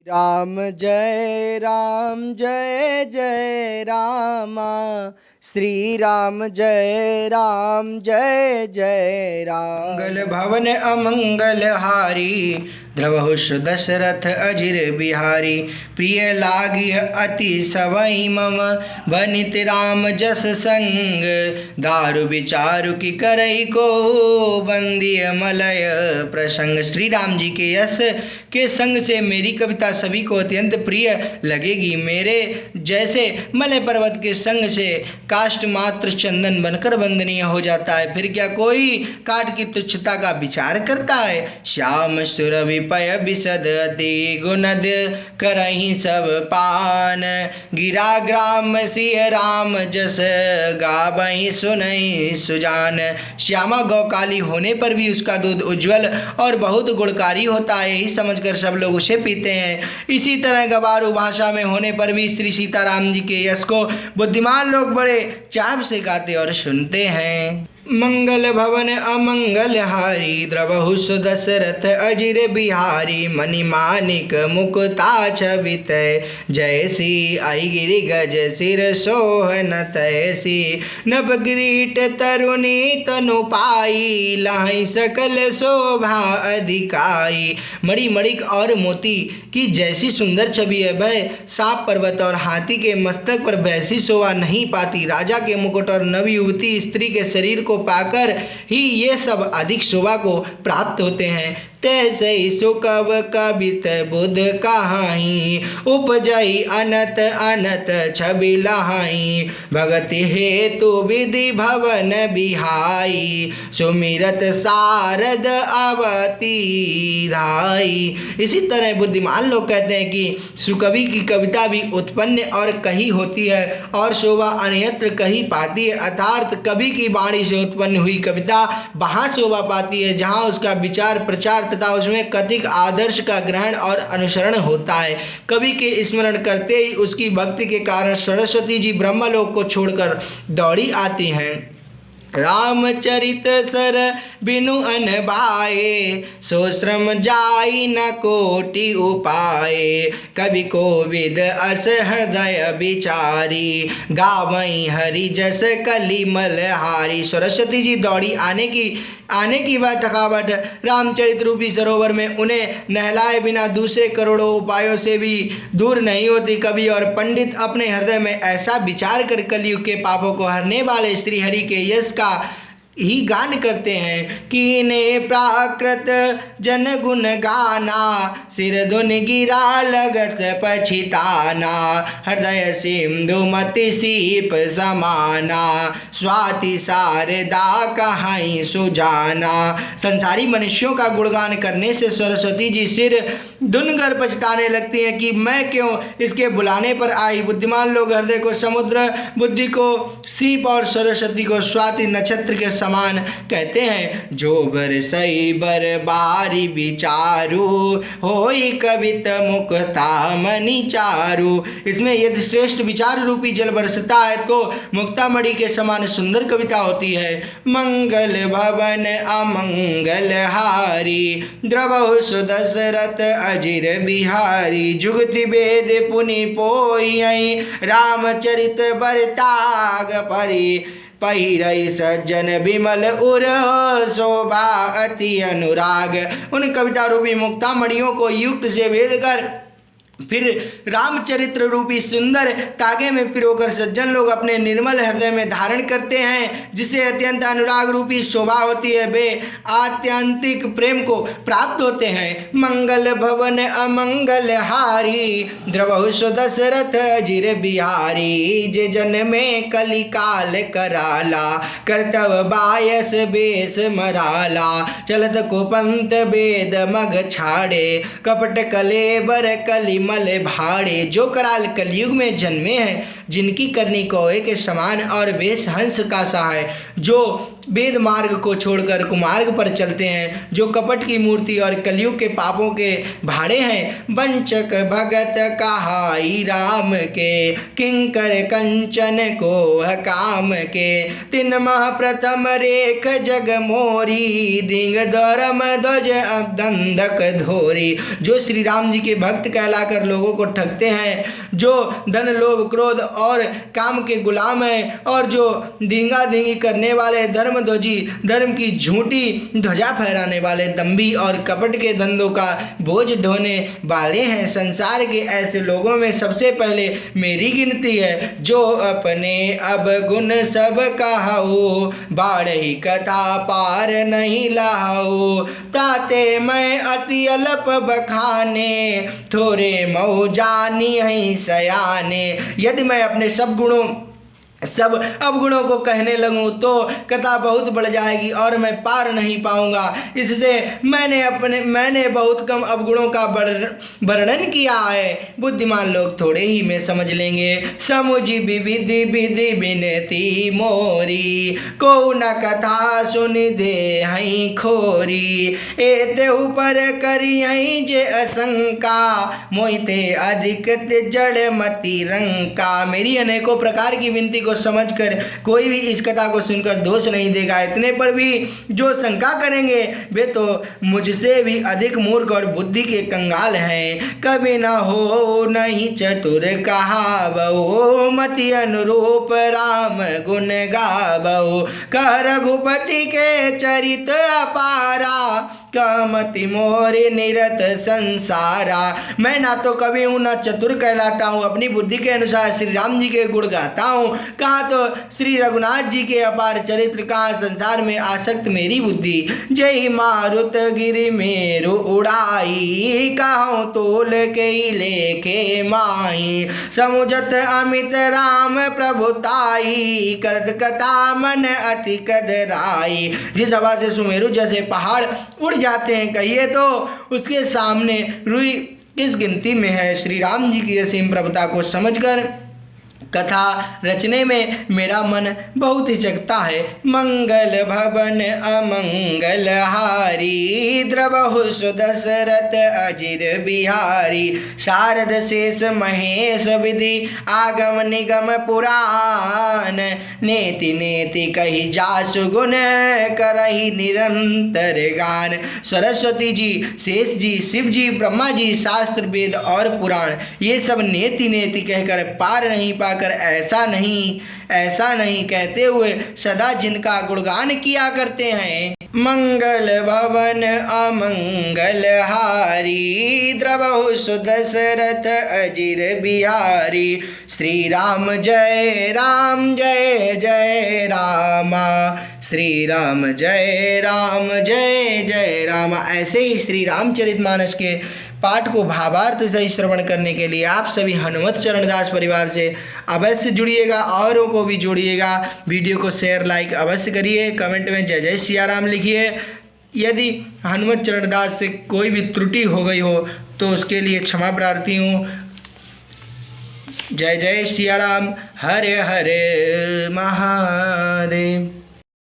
राम जय जय रामा, श्री राम जय राम। मंगल भवन अमंगल हारी, द्रवहुष दशरथ अजिर बिहारी। प्रिय लागी अति सवई मम, बनित राम जस संग। दारु विचारु की करई को, बंदिय मलय प्रसंग। श्री राम जी के यश के संग से मेरी कविता सभी को अत्यंत प्रिय लगेगी। मेरे जैसे मलय पर्वत के संग से काष्ठ मात्र चंदन बनकर वंदनीय हो जाता है, फिर क्या कोई काठ की तुच्छता का विचार करता है। श्याम सुर विपय बिसद अति गुणद, करही सब पान। गिरा ग्राम सिय राम जस, गावही सुनई सुजान। श्यामा गौकाली होने पर भी उसका दूध उज्जवल और बहुत गुणकारी होता है, यही समझकर सब लोग उसे पीते हैं। इसी तरह गवारू भाषा में होने पर भी श्री सीताराम जी के यश को बुद्धिमान लोग बड़े चाव से गाते और सुनते हैं। मंगल भवन अमंगल हारी, द्रवहुष दशरथ अजिर बिहारी। मणि मानिक मुकुता छबित, जयसी आई गिरि गज सिर सोहन तैसी। नभ किरीट तरुणी तनु पाई, लाहि सकल शोभा अधिकाई। मणि मणिक और मोती की जैसी सुंदर छवि है, वह सांप पर्वत और हाथी के मस्तक पर वैसी शोभा नहीं पाती। राजा के मुकुट और नव युवती स्त्री के शरीर को पाकर ही ये सब अधिक शोभा को प्राप्त होते हैं। तैसे सुकव कबित बुध कहाई, उपजई अनत अनत छवि लहाई। भगति हेतु विधि भवन बिहाई, सुमिरत सारद अवती धाई। इसी तरह बुद्धिमान लोग कहते हैं कि सुकवि की कविता भी उत्पन्न और कही होती है और शोभा अन्यत्र कही पाती है, अर्थात कवि की वाणी से उत्पन्न हुई कविता वहाँ शोभा पाती है जहाँ उसका विचार प्रचार तथा उसमें कथित आदर्श का ग्रहण और अनुसरण होता है। कवि के स्मरण करते ही उसकी भक्ति के कारण सरस्वती जी ब्रह्मलोक को छोड़कर दौड़ी आती हैं। रामचरित सर बिनु अनबाए, सो श्रम जाई न कोटि उपाय। कवि कोविद अस हृदय विचारी, गावई हरि जस कलिमल हारी। सरस्वती जी दौड़ी आने की वह थकावट रामचरित रूपी सरोवर में उन्हें नहलाए बिना दूसरे करोड़ों उपायों से भी दूर नहीं होती। कवि और पंडित अपने हृदय में ऐसा विचार कर कलयुग के पापों को हरने वाले श्री हरि के यश का ही गान करते हैं। कीने प्राकृत जन गुण गाना, सिर धुन गिरा लगत पछिताना। हृदय सिंधु मति सीप समाना, स्वाति शारदा कहाई सुजाना। संसारी मनुष्यों का गुणगान करने से सरस्वती जी सिर धुन कर पछताने लगती हैं कि मैं क्यों इसके बुलाने पर आई। बुद्धिमान लोग हृदय को समुद्र, बुद्धि को सीप और सरस्वती को स्वाति नक्षत्र के समान कहते हैं। जो बरसई बर बारी विचारू, होई कवित मुक्ता मणि चारू। इसमें यदि श्रेष्ठ विचार रूपी जल बरसता है तो मुक्तामणि के समान सुंदर कविता होती है। मंगल भवन अमंगल हारी, द्रवहुष दशरथ अजिर बिहारी। जुगति वेद पुनि पोई, रामचरित बरताग परी। पहिरई सज्जन विमल उर, शोभा अति अनुराग। उन कविता रूपी मुक्तामणियों को युक्त से वेद कर फिर रामचरित्र रूपी सुंदर तागे में पिरोकर सज्जन लोग अपने निर्मल हृदय में धारण करते हैं, जिससे अत्यंत अनुराग रूपी शोभा होती है। वे आत्यंतिक प्रेम को प्राप्त होते हैं। मंगल भवन अमंगल हारी, द्रवहुष दशरथ अजिर बिहारी। जे जन में कलिकाल कराला, करतव बायस बेस मराला। चलत को पंत वेद मग छाड़े, कपट कलेबर कली मल भाड़े। जो कराल कलयुग में जन्मे हैं जिनकी करनी कौवे के समान और वेश हंस का सा है, जो वेद मार्ग को छोड़कर कुमार्ग पर चलते हैं, जो कपट की मूर्ति और कलयुग के पापों के भाड़े हैं। वंचक भगत कहाई राम के, किंकर कंचन को काम के, तिन मह प्रथम रेख जग मोरी, दिंग धर्म ध्वज दंधक धोरी। जो श्री राम जी के भक्त कहलाकर लोगों को ठगते हैं, जो धन लोभ क्रोध और काम के गुलाम हैं, और जो धींगा धींगी करने वाले धर्म ध्वजी, धर्म की झूठी ध्वजा फहराने वाले दंभी और कपट के धंधों का बोझ ढोने वाले हैं। संसार के ऐसे लोगों में सबसे पहले मेरी गिनती है, जो अपने अब गुण सब कहाऊ, बाढ़ी कथा पार नहीं लाऊ। ताते मैं अति अल्प बखाने, थोड़े मऊ जानी है सयाने। यदि मैं अपने सब अवगुणों को कहने लगूं तो कथा बहुत बढ़ जाएगी और मैं पार नहीं पाऊंगा। इससे मैंने बहुत कम अवगुणों का वर्णन किया है। बुद्धिमान लोग थोड़े ही में समझ लेंगे। समुझी विधि विधि बिनती मोरी, को न कथा सुन दे हई खोरी। एते ऊपर करी हई जे असंका, मोहिते अधिक जड़ मति रंका। मेरी अनेकों प्रकार की विनती को समझकर कोई भी इस कथा को सुनकर दोष नहीं देगा। इतने पर भी जो शंका करेंगे वे तो मुझसे भी अधिक मूर्ख और बुद्धि के कंगाल हैं। कभी न हो नहीं चतुर कहावो, मति अनुरूप राम गुण गावो। कह रघुपति के चरित अपारा, कमति मोरे निरत संसारा। मैं ना तो कवि हूँ ना चतुर कहलाता हूँ, अपनी बुद्धि के अनुसार श्री राम जी के गुण गाता हूँ। कहाँ तो श्री रघुनाथ जी के अपार चरित्र, कहाँ संसार में आसक्त मेरी बुद्धि। जय मारुत गिरि मेरु उड़ाई, कहूँ तोल के लेखे माही। समुझत अमित राम प्रभुताई, करत कथा मन अति कदराई। जिस हवा से सुमेरु जैसे पहाड़ उड़ जाते हैं, कहिए तो उसके सामने रुई किस गिनती में है। श्री राम जी की असीम प्रभुता को समझकर कथा रचने में मेरा मन बहुत ही जगता है। मंगल भवन अमंगल हारी, द्रवहु सुदशरथ अजिर बिहारी। शारद शेष महेश विधि, आगम निगम पुराण। नेति नेति कही जासु गुण, करही निरंतर गान। सरस्वती जी, शेष जी, शिव जी, ब्रह्मा जी, शास्त्र वेद और पुराण ये सब नेति नेति कहकर पार नहीं पाकर ऐसा नहीं कहते हुए सदा जिनका गुणगान किया करते हैं। मंगल भवन अमंगल हारी, द्रवहु सुदशरथ अजिर बिहारी। श्री राम जय राम जय जय रामा, श्री राम जय राम जय जय रामा। ऐसे ही श्री रामचरितमानस के पाठ को भावार्थ से श्रवण करने के लिए आप सभी हनुमत चरणदास परिवार से अवश्य जुड़िएगा, औरों को भी जोड़िएगा। वीडियो को शेयर लाइक अवश्य करिए, कमेंट में जय जय सिया राम लिखिए। यदि हनुमत चरणदास से कोई भी त्रुटि हो गई हो तो उसके लिए क्षमा प्रार्थी हूँ। जय जय सिया राम, हरे हरे महादेव।